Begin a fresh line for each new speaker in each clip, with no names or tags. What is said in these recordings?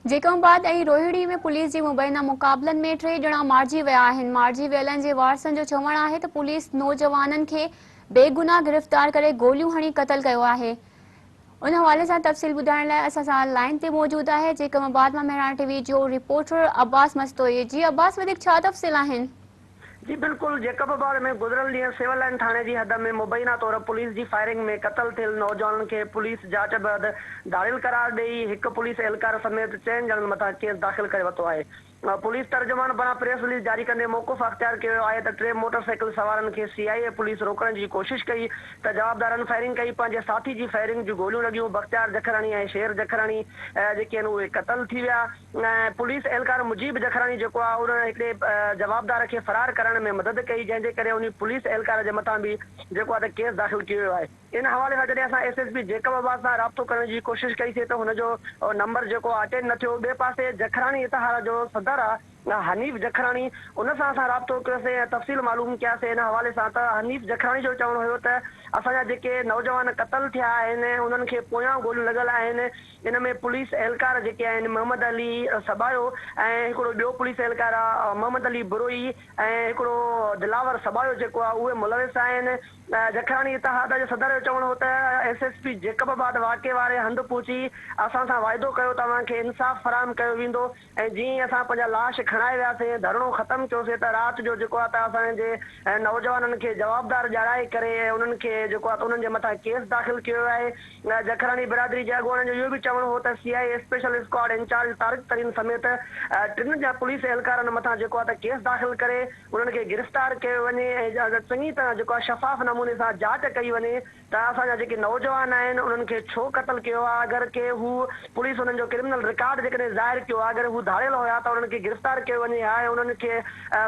जेकमाबाद ऐं रोहिड़ी में पुलिस जी मुबैना मुक़ाबलनि में 3 ॼणा मारिजी विया आहिनि। मारिजी वियलनि जे वारसनि जो चवणु आहे त पुलिस नौजवाननि खे बेगुनाह गिरफ़्तार करे गोलियूं हणी क़तल कयो आहे। उन हवाले सां तफ़सील ॿुधाइण लाइ असां सां लाइन ते मौजूद आहे जेकमाबाद मां मेहरान टीवी जो रिपोर्टर अब्बास मस्तोई। जी अब्बास, वधीक छा तफ़सील आहिनि?
जी बिल्कुल, जेकबाबाद में गुज़िरियल ॾींहुं सिविल लाइन थाणे जी हद में मुबैना तौर पुलिस जी फायरिंग में क़तल थियल नौजवाननि खे पुलिस जांच बैदि दाड़िल करार ॾेई हिकु पुलिस एहलकार समेत 4 ॼणनि मथां केस दाख़िल करे वरितो आहे। पुलिस तर्जुमान पारां प्रेस रिलीज़ जारी कंदे मौक़ुफ़ अख़्तियार कयो आहे त 3 मोटरसाइकिल सवारनि खे सीआईए पुलिस रोकण जी कोशिश कई त जवाबदारनि फायरिंग कई। पंहिंजे साथी जी फायरिंग जूं गोलियूं लॻियूं। बख़्तियार जखरानी ऐं शेर जखरानी जेके आहिनि उहे क़तल थी विया। पुलिस एहलकार मुजीब जखरानी जेको आहे उन हिकिड़े जवाबदार खे फ़रार करण में मदद कई, जंहिंजे करे उन पुलिस एहलकार जे मथां बि जेको आहे त केस दाख़िल कयो वियो आहे। इन हवाले सां जॾहिं असां एसएसपी जेकबाबाद सां राब्तो करण जी कोशिश कईसीं त हुनजो नंबर जेको अटेंड न थियो। ॿिए पासे जखरानी इतिहार जो सदर आहे हनीफ़ जखरानी, उन सां असां राब्तो कयोसीं ऐं तफ़सील मालूम कयासीं इन हवाले सां। त हनीफ़ जखरानी जो चवणु हुयो त असांजा जेके नौजवान क़तल थिया आहिनि उन्हनि खे पोयां गोलियूं लॻल आहिनि। इन में पुलिस एहलकार जेके आहिनि मोहम्मद अली सबायो ऐं हिकिड़ो ॿियो पुलिस एहलकार आहे मोहम्मद अली बुरोई ऐं हिकिड़ो दिलावर सबायो जेको आहे उहे मुलविस आहिनि। जखरानी इतिहाद जो सदर जो चवणु हो त एसएसपी जेकबाबाद वाक़े वारे हंधि पहुची असां सां वाइदो कयो तव्हांखे इंसाफ़ फराहम कयो वेंदो ऐं जीअं असां पंहिंजा लाश खणाए वियासीं, धरणो ख़तमु कयोसीं, त राति जो जेको आहे त असांजे नौजवाननि खे जवाबदार ॼाणाए करे उन्हनि खे जेको आहे त उन्हनि जे मथां केस दाख़िल कयो आहे। जखरानी बिरादरी जे अॻुवाणनि जो इहो बि चवणु हो त CIA special squad incharge Tariq Tareen समेत 3 जा पुलिस एहलकारनि मथां जेको आहे त केस दाख़िल करे उन्हनि खे गिरफ़्तार कयो वञे ऐं चङी तरह जेको आहे शफ़ाफ़ नमूने सां जांच कई वञे त असांजा जेके नौजवान आहिनि उन्हनि खे छो क़तल कयो आहे। अगरि के हू पुलिस उन्हनि जो क्रिमिनल रिकॉर्ड जेकॾहिं ज़ाहिर कयो आहे, अगरि हू धाड़ियल हुया त उन्हनि खे गिरफ़्तार कयो वञे ऐं उन्हनि खे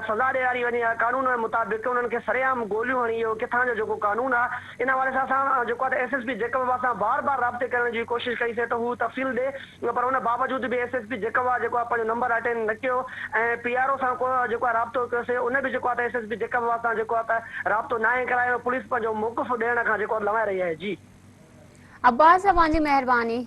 सज़ा ॾियारी वञे या कानून जे मुताबिक़ उन्हनि खे सरेआम गोलियूं हणी, इहो किथां जो जेको कानून आहे। इन हवाले सां असां जेको आहे एसएसपी जेकबाबाद सां बार बार राब्ते करण जी कोशिश कईसीं त हू तफ़सील ॾे, पर उन बावजूद बि एसएसपी जेकबाबाद जेको आहे पंहिंजो नंबर अटेंड न कयो ऐं पीआरओ सां को जेको आहे राब्तो कयोसीं उन बि जेको आहे त एसएसपी जेकबाबाद सां जेको आहे त राब्तो नाहे करायो। पुलिस पंहिंजो मौक़ुफ़ ॾियण खां जेको लवाए रही आहे। जी
अब्बास, तव्हांजी महिरबानी।